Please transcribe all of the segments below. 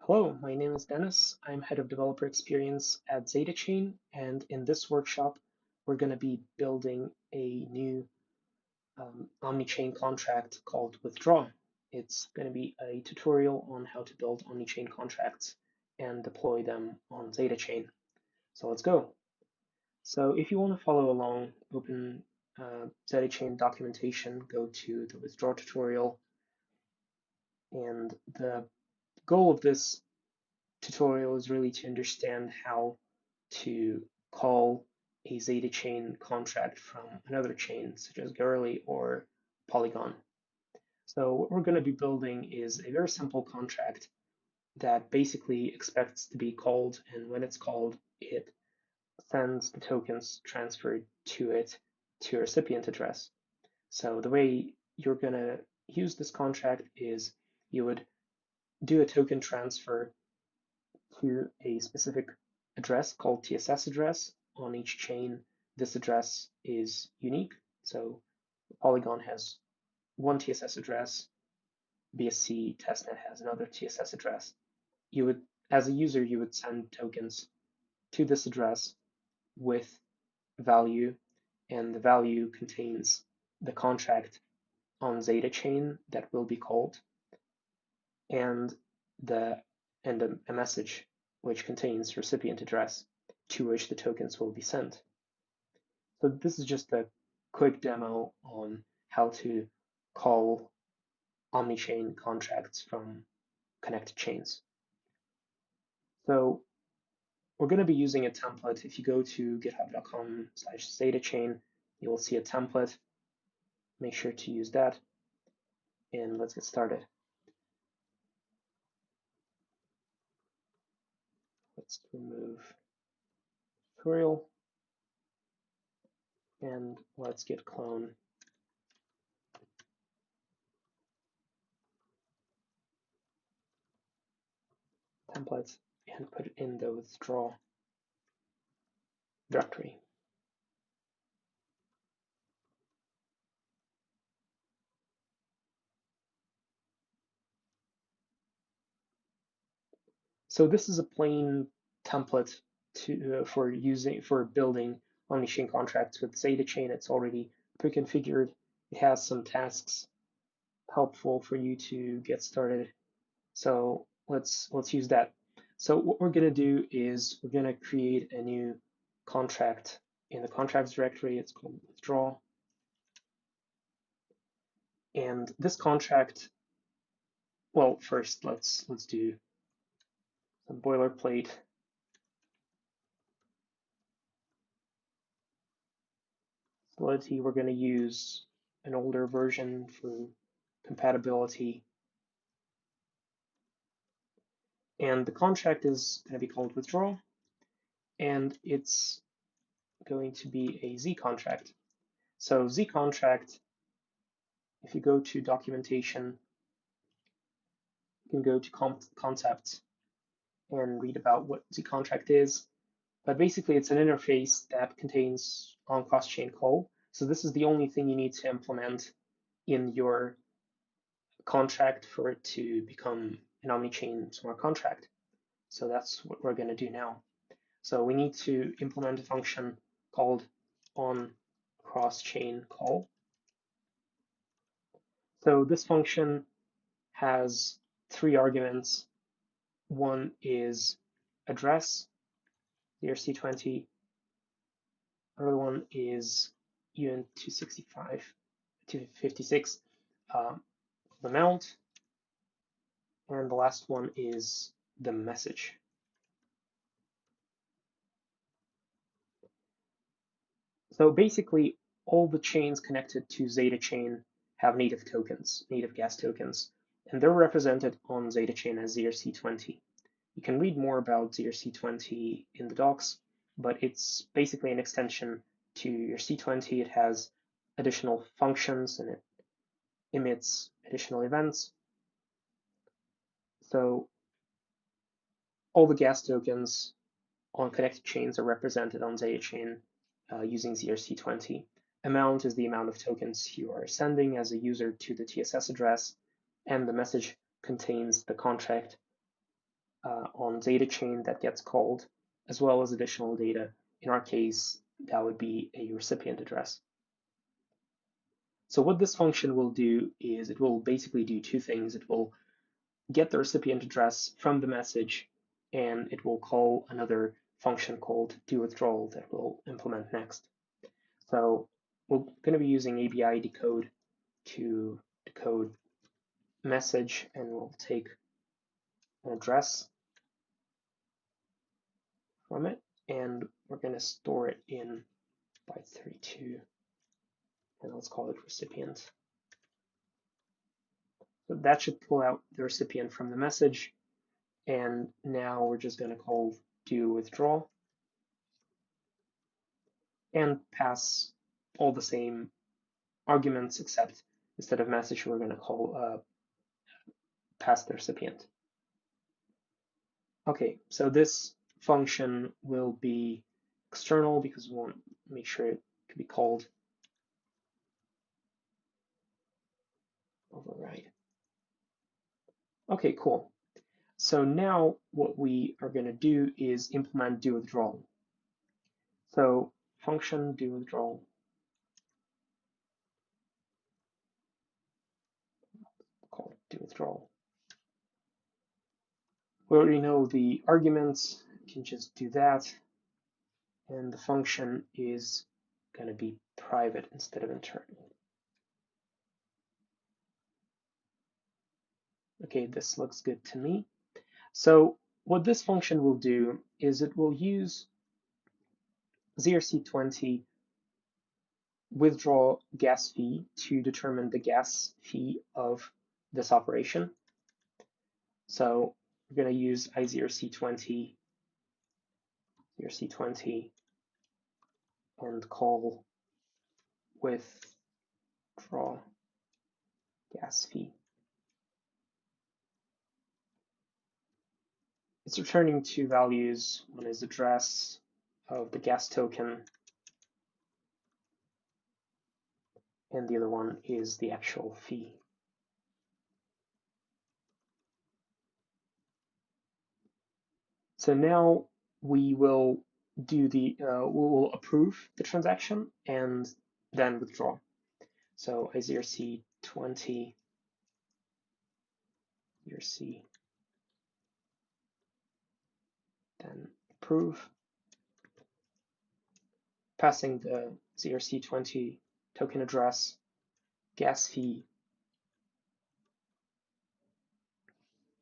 Hello, my name is Dennis. I'm head of developer experience at ZetaChain, and in this workshop, we're going to be building a new Omnichain contract called Withdraw. It's going to be a tutorial on how to build Omnichain contracts and deploy them on ZetaChain. So let's go. So if you want to follow along, open ZetaChain documentation, go to the Withdraw tutorial, and the goal of this tutorial is really to understand how to call a Zeta chain contract from another chain, such as Goerli or Polygon. So what we're going to be building is a very simple contract that basically expects to be called, and when it's called, it sends the tokens transferred to it to a recipient address. So the way you're going to use this contract is you would do a token transfer to a specific address called TSS address. On each chain, this address is unique. So Polygon has one TSS address, BSC testnet has another TSS address. You would, as a user, you would send tokens to this address with value, and the value contains the contract on Zeta chain that will be called, and a message which contains recipient address to which the tokens will be sent. So this is just a quick demo on how to call Omnichain contracts from connected chains. So we're going to be using a template. If you go to github.com/zetachain, you will see a template. Make sure to use that, and let's get started. Let's remove tutorial, and let's git clone templates and put it in the withdraw directory. So this is a plain template for building Omnichain contracts with ZetaChain. It's already pre-configured. It has some tasks helpful for you to get started. So let's use that. So what we're going to do is we're going to create a new contract in the contracts directory. It's called withdraw. And this contract, well, first let's do some boilerplate. Solidity, we're going to use an older version for compatibility. And the contract is going to be called withdraw, and it's going to be a Z contract. So Z contract, if you go to documentation, you can go to concepts and read about what Z contract is. But basically, it's an interface that contains on cross-chain call. So this is the only thing you need to implement in your contract for it to become an Omnichain smart contract. So that's what we're going to do now. So we need to implement a function called on cross-chain call. So this function has three arguments. One is address, ERC20. Another one is UN265, 256 amount, and the last one is the message. So basically, all the chains connected to ZetaChain have native tokens, native gas tokens, and they're represented on ZetaChain as ZRC20. You can read more about ZRC20 in the docs, but it's basically an extension to your C20. It has additional functions and it emits additional events. So all the gas tokens on connected chains are represented on ZetaChain using ZRC20. Amount is the amount of tokens you are sending as a user to the TSS address, and the message contains the contract on Zeta chain that gets called, as well as additional data. In our case, that would be a recipient address. So what this function will do is it will basically do two things. It will get the recipient address from the message, and it will call another function called doWithdrawal that we'll implement next. So we're going to be using ABI decode to decode message, and we'll take an address from it, and we're going to store it in byte 32, and let's call it recipient. So that should pull out the recipient from the message, and now we're just going to call doWithdrawal and pass all the same arguments, except instead of message, we're going to call pass the recipient. Okay, so this function will be external because we want to make sure it can be called. Override. Okay, cool. So now what we are going to do is implement doWithdrawal. So function doWithdrawal. Call it doWithdrawal. We already know the arguments. We can just do that. And the function is going to be private instead of internal. Okay, this looks good to me. So what this function will do is it will use zrc20 withdraw gas fee to determine the gas fee of this operation. So we're going to use izrc20 and call withdraw gas fee. It's returning two values. One is address of the gas token, and the other one is the actual fee. So now we will do the we will approve the transaction and then withdraw. So izrc20 zrc then approve, passing the zrc20 token address, gas fee,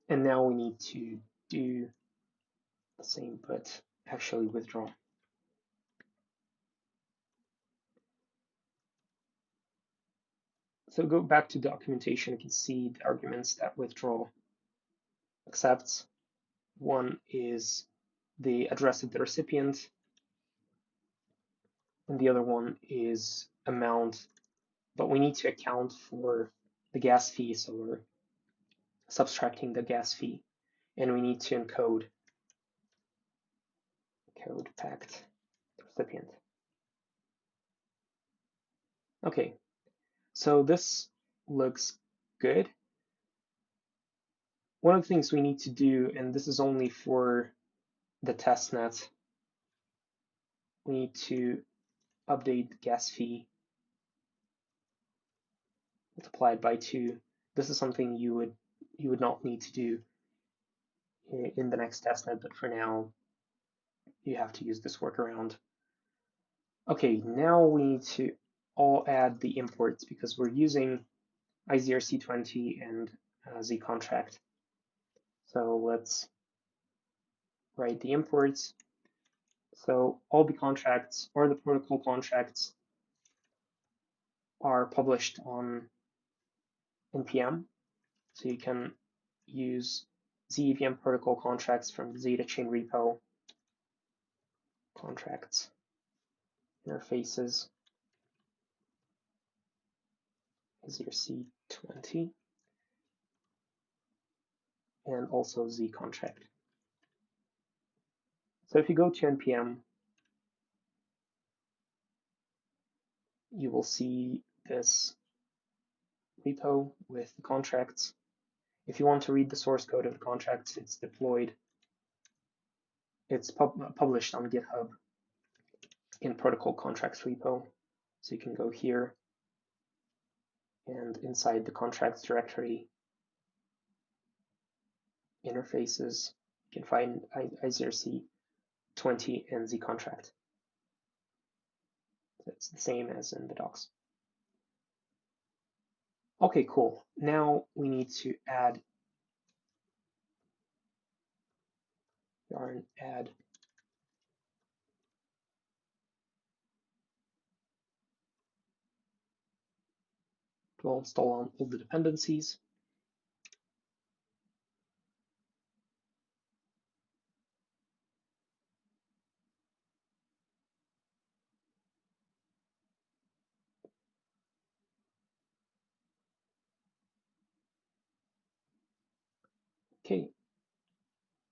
and now we need to do the same but actually withdraw. So go back to documentation, you can see the arguments that withdraw accepts. One is the address of the recipient, and the other one is amount, but we need to account for the gas fee, so we're subtracting the gas fee, and we need to encode code packed recipient. Okay, so this looks good. One of the things we need to do, and this is only for the testnet, we need to update the gas fee multiplied by 2. This is something you would not need to do in the next testnet, but for now you have to use this workaround. Okay, now we need to all add the imports because we're using izrc20 and zcontract. So let's write the imports. So all the contracts or the protocol contracts are published on npm. So you can use ZEVM protocol contracts from the Zeta chain repo, contracts, interfaces, izrc20, and also zcontract. So if you go to npm, you will see this repo with the contracts. If you want to read the source code of the contracts, it's deployed It's published on GitHub in protocol contracts repo. So you can go here and inside the contracts directory, interfaces, you can find I0C20 and Z contract. It's the same as in the docs. Okay, cool. Now we need to add yarn add. We'll install on all the dependencies. Okay,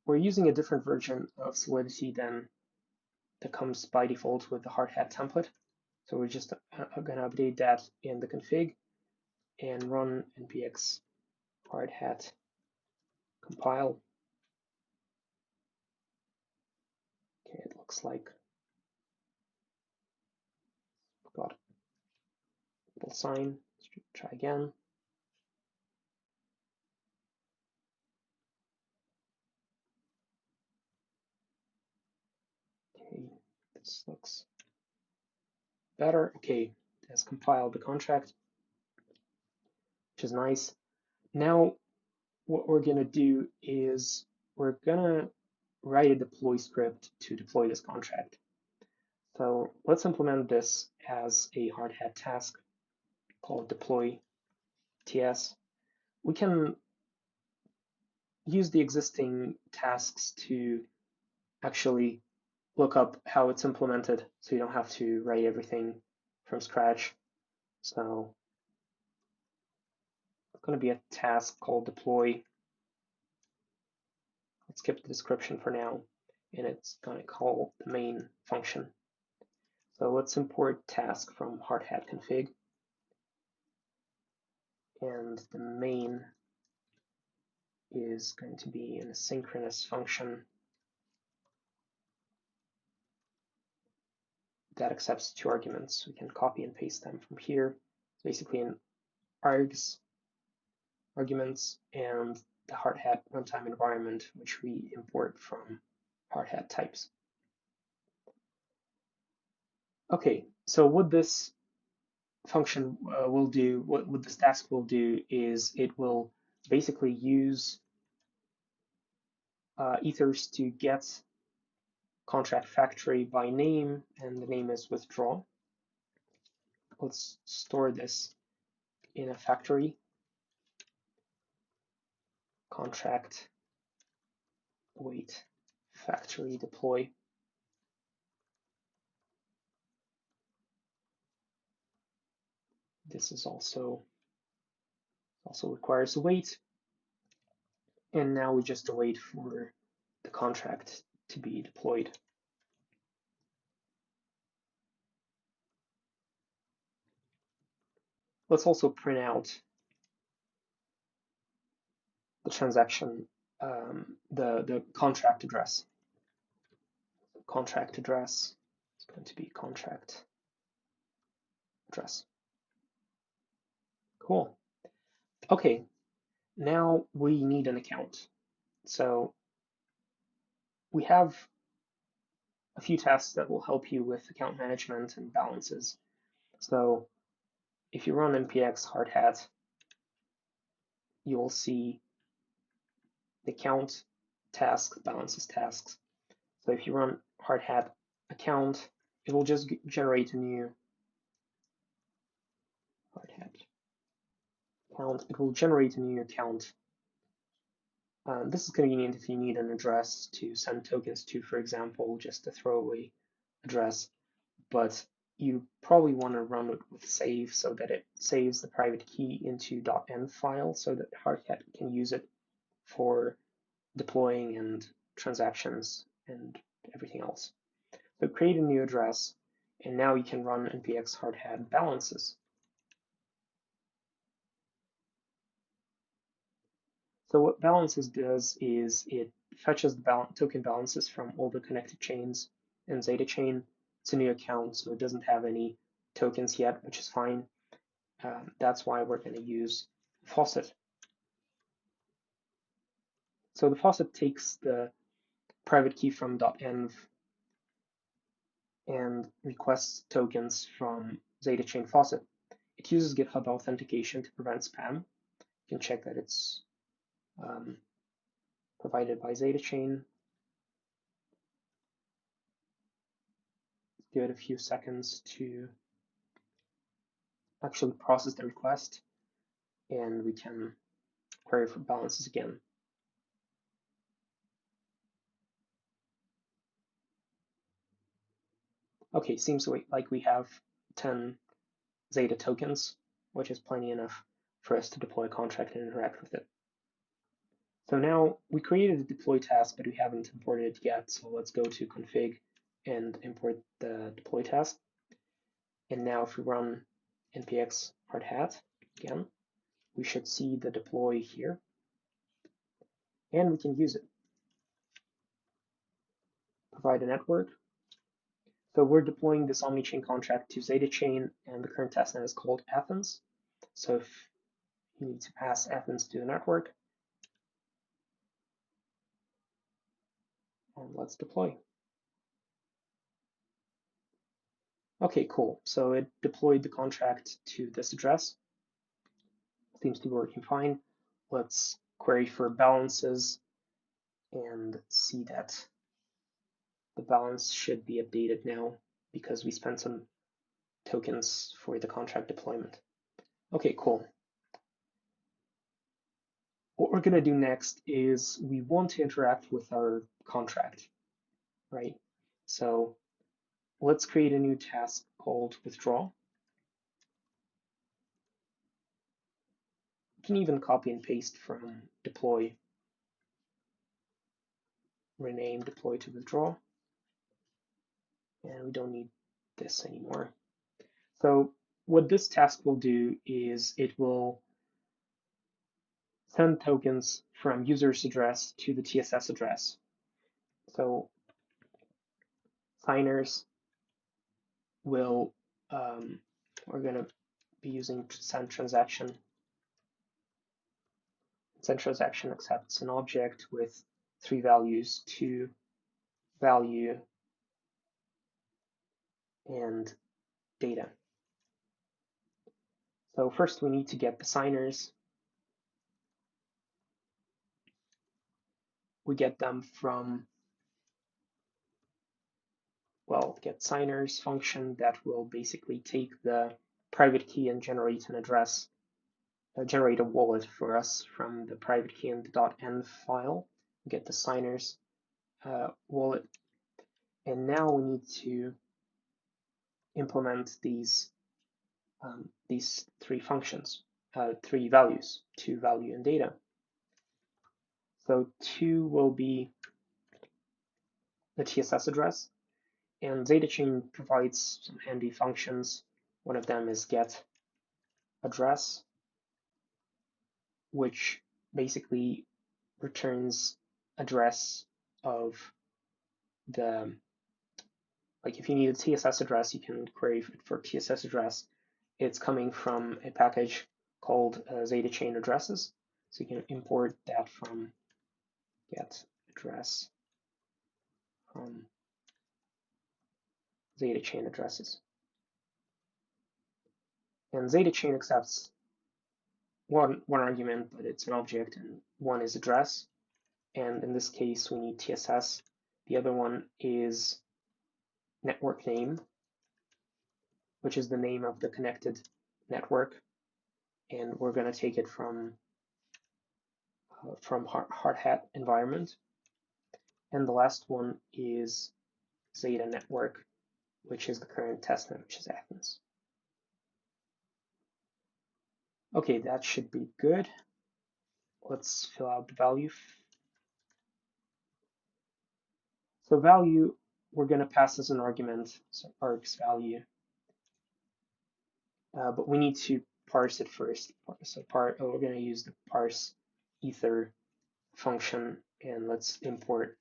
we're using a different version of Solidity than that comes by default with the hard hat template. So we're just going to update that in the config and run npx hard hat compile. Okay, it looks like we've got a little sign. Let's try again. Okay, this looks better. Okay, it has compiled the contract, which is nice. Now, what we're going to do is we're going to write a deploy script to deploy this contract. So let's implement this as a hard hat task called deploy ts. We can use the existing tasks to actually look up how it's implemented so you don't have to write everything from scratch. So it's going to be a task called deploy. Let's skip the description for now, and it's going to call the main function. So let's import task from hard hat config, and the main is going to be an asynchronous function that accepts 2 arguments. We can copy and paste them from here. It's basically an args arguments and the hard hat runtime environment, which we import from hard hat types. Okay, so what this function will do, what this task will do is it will basically use ethers to get contract factory by name, and the name is withdraw. Let's store this in a factory. Contract await factory deploy. This is also requires await. And now we just await for the contract to be deployed. Let's also print out the transaction, the contract address. Contract address is going to be contract address. Cool. Okay, now we need an account. So we have a few tasks that will help you with account management and balances. So if you run npx hard hat, you will see the account tasks, balances tasks. So if you run hard hat account, it will just generate a new hard hat account. It will generate a new account. This is convenient if you need an address to send tokens to, for example, just a throwaway address. But you probably want to run it with save so that it saves the private key into .env file so that Hardhat can use it for deploying and transactions and everything else. So create a new address, and now you can run npx hardhat balances. So what balances does is it fetches the token balances from all the connected chains in Zeta Chain. It's a new account, so it doesn't have any tokens yet, which is fine. That's why we're going to use faucet. So the faucet takes the private key from .env and requests tokens from Zeta Chain faucet. It uses GitHub authentication to prevent spam. You can check that it's provided by Zeta Chain. Give it a few seconds to actually process the request, and we can query for balances again. Okay, seems like we have 10 Zeta tokens, which is plenty enough for us to deploy a contract and interact with it. So now we created a deploy task, but we haven't imported it yet. So let's go to config and import the deploy task. And now if we run npx hardhat again, we should see the deploy here, and we can use it. Provide a network. So we're deploying this Omnichain contract to Zeta Chain, and the current testnet is called Athens. So if you need to pass Athens to the network, and let's deploy. Okay, cool. So it deployed the contract to this address. Seems to be working fine. Let's query for balances and see that the balance should be updated now because we spent some tokens for the contract deployment. Okay, cool. What we're going to do next is we want to interact with our contract, right? So let's create a new task called withdraw. You can even copy and paste from deploy, rename deploy to withdraw, and we don't need this anymore. So what this task will do is it will send tokens from user's address to the TSS address. So signers will, we're going to be using send transaction. Send transaction accepts an object with 3 values, to value and data. So first we need to get the signers. We get them from, well, get signers function that will basically take the private key and generate an address, generate a wallet for us from the private key and the .env file. Get the signers wallet, and now we need to implement these 3 functions, 3 values, to value and data. So to will be the TSS address, and Zeta Chain provides some handy functions. One of them is get address, which basically returns address of the, like if you need a TSS address, you can query for TSS address. It's coming from a package called Zeta Chain addresses. So you can import that from get address from Zeta Chain addresses. And Zeta Chain accepts one argument, but it's an object, and one is address. And in this case, we need TSS. The other one is network name, which is the name of the connected network. And we're going to take it from hardhat environment. And the last one is Zeta network, which is the current testnet, which is Athens. Okay, that should be good. Let's fill out the value. So value, we're going to pass as an argument, so args value. But we need to parse it first. So we're going to use the parse ether function and let's import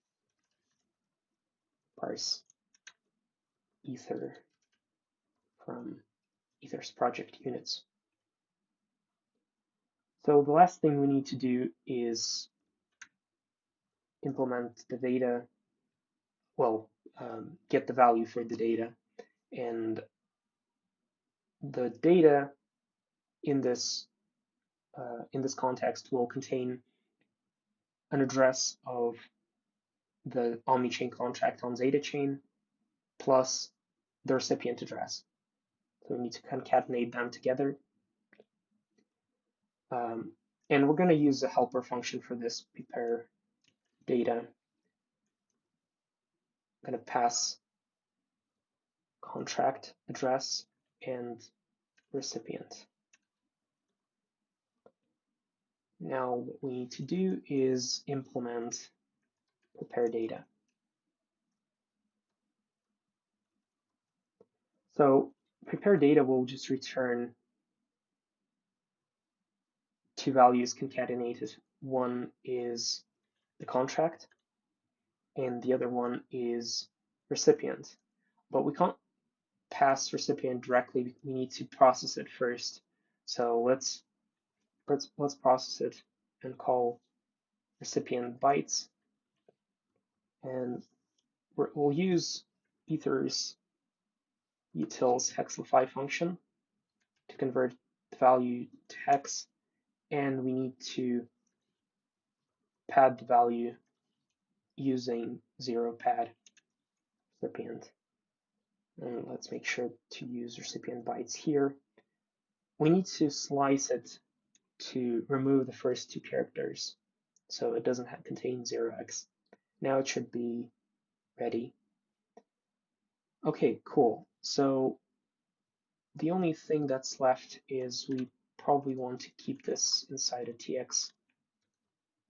parse ether from ether's project units. So the last thing we need to do is implement the data, well, get the value for the data, and the data in this context will contain an address of the Omnichain contract on Zeta chain plus the recipient address. So we need to concatenate them together. And we're going to use a helper function for this, prepare data. I'm going to pass contract address and recipient. Now what we need to do is implement prepare data. So prepare data will just return two values concatenated. One is the contract and the other one is recipient. But we can't pass recipient directly. We need to process it first. So let's process it and call recipient bytes, and we'll use Ether's utils hexify function to convert the value to hex, and we need to pad the value using 0pad recipient. And let's make sure to use recipient bytes here. We need to slice it to remove the first two characters so it doesn't contain 0x. Now it should be ready. Okay, cool. So the only thing that's left is we probably want to keep this inside a tx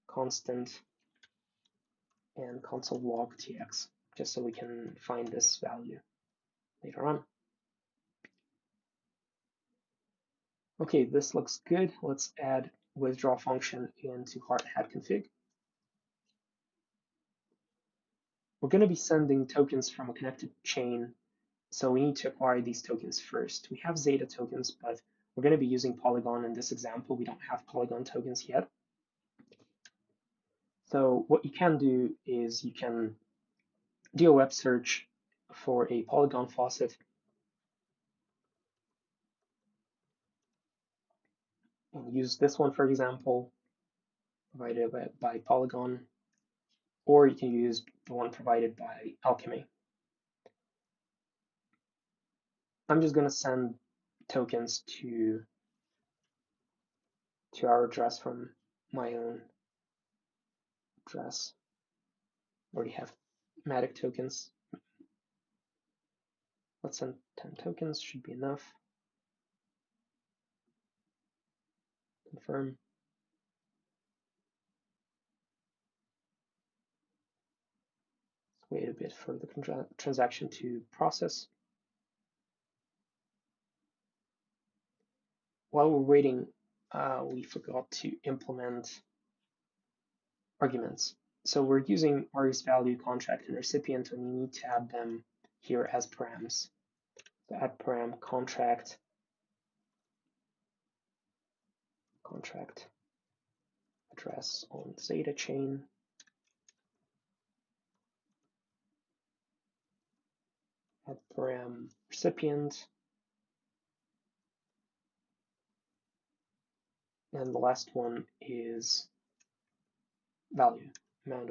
constant and console log tx, just so we can find this value later on. Okay, this looks good. Let's add withdraw function into hard-hat config. We're going to be sending tokens from a connected chain, so we need to acquire these tokens first. We have Zeta tokens, but we're going to be using Polygon in this example. We don't have Polygon tokens yet. So what you can do is you can do a web search for a Polygon faucet and use this one, for example, provided by Polygon, or you can use the one provided by Alchemy. I'm just going to send tokens to our address from my own address. I already have Matic tokens. Let's send 10 tokens, should be enough. Confirm. Let's wait a bit for the transaction to process. While we're waiting, we forgot to implement arguments. So we're using args value, contract, and recipient, and we need to add them here as params. So add param contract address on Zeta chain. Add param recipient. And the last one is value, amount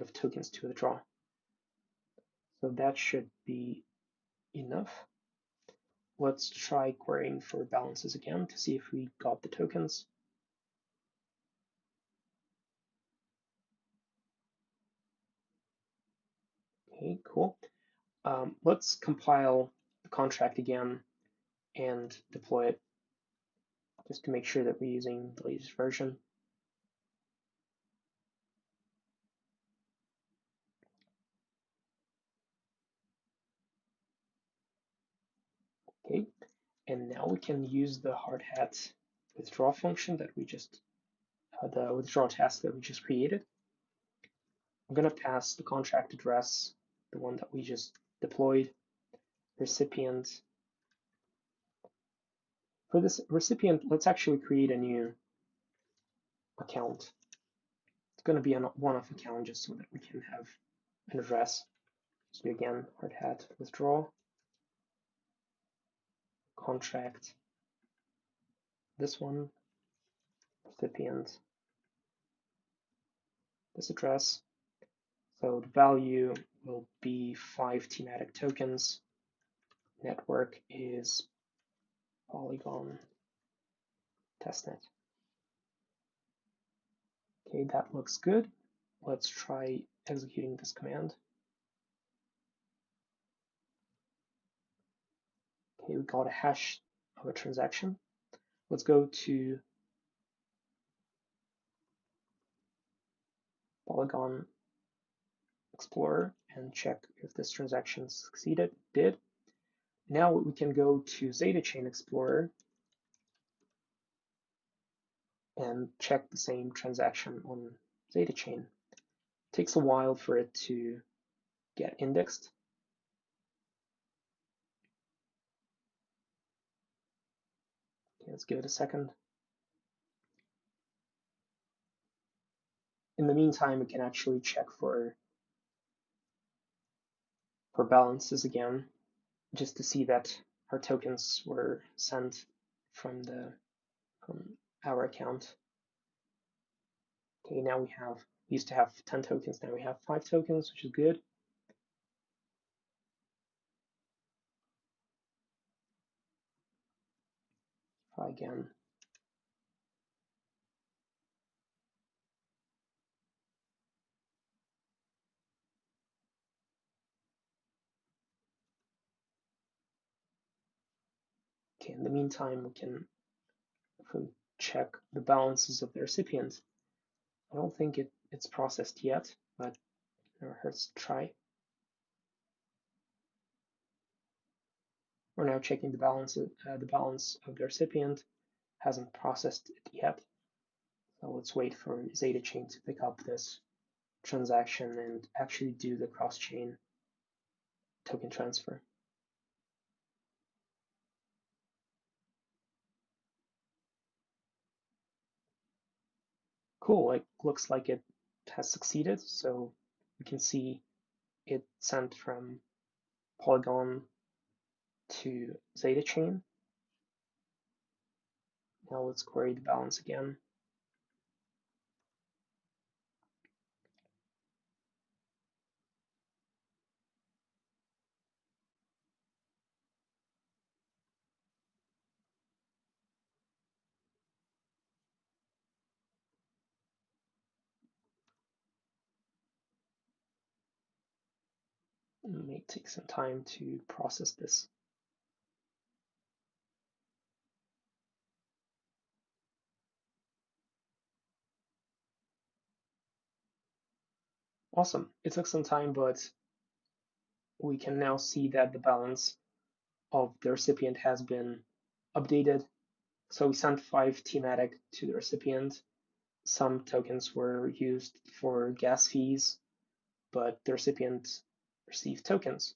of tokens to withdraw. So that should be enough. Let's try querying for balances again to see if we got the tokens. Okay, cool. Let's compile the contract again and deploy it just to make sure that we're using the latest version. Okay, and now we can use the hard hat withdraw function that we just the withdraw task that we just created. I'm going to pass the contract address, the one that we just deployed, recipient. For this recipient, let's actually create a new account. It's going to be a one-off account just so that we can have an address. So again, hard hat withdraw, contract, this one, recipient, this address. So the value will be 5 thematic tokens. Network is Polygon testnet. Okay, that looks good. Let's try executing this command. Okay, we got a hash of a transaction. Let's go to Polygon Explorer and check if this transaction succeeded. Did. Now we can go to ZetaChain Explorer and check the same transaction on ZetaChain. It takes a while for it to get indexed. Okay, let's give it a second. In the meantime, we can actually check for balances again, just to see that our tokens were sent from our account. Okay, now we used to have 10 tokens, now we have 5 tokens, which is good. Try again. Okay, in the meantime, we can check the balances of the recipient. I don't think it's processed yet, but it never hurts to try. We're now checking the balance of the recipient. Hasn't processed it yet. So let's wait for ZetaChain to pick up this transaction and actually do the cross-chain token transfer. Cool, it looks like it has succeeded. So we can see it sent from Polygon to ZetaChain. Now let's query the balance again. It may take some time to process this. Awesome. It took some time, but we can now see that the balance of the recipient has been updated. So we sent 5 thematic to the recipient. Some tokens were used for gas fees, but the recipient received tokens.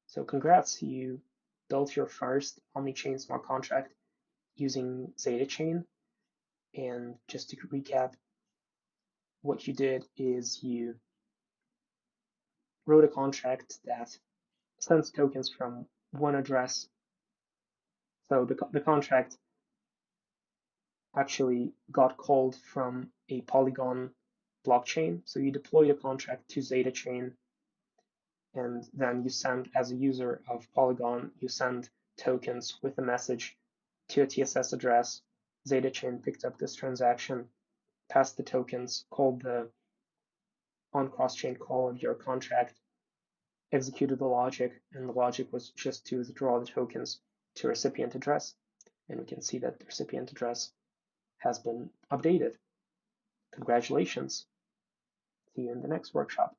So congrats, you built your first Omnichain smart contract using ZetaChain. And just to recap, what you did is you wrote a contract that sends tokens from one address. So the contract actually got called from a Polygon blockchain. So you deployed a contract to ZetaChain, and then you send, as a user of Polygon, you send tokens with a message to a TSS address. ZetaChain picked up this transaction, passed the tokens, called the on cross-chain call of your contract, executed the logic, and the logic was just to withdraw the tokens to a recipient address. And we can see that the recipient address has been updated. Congratulations. See you in the next workshop.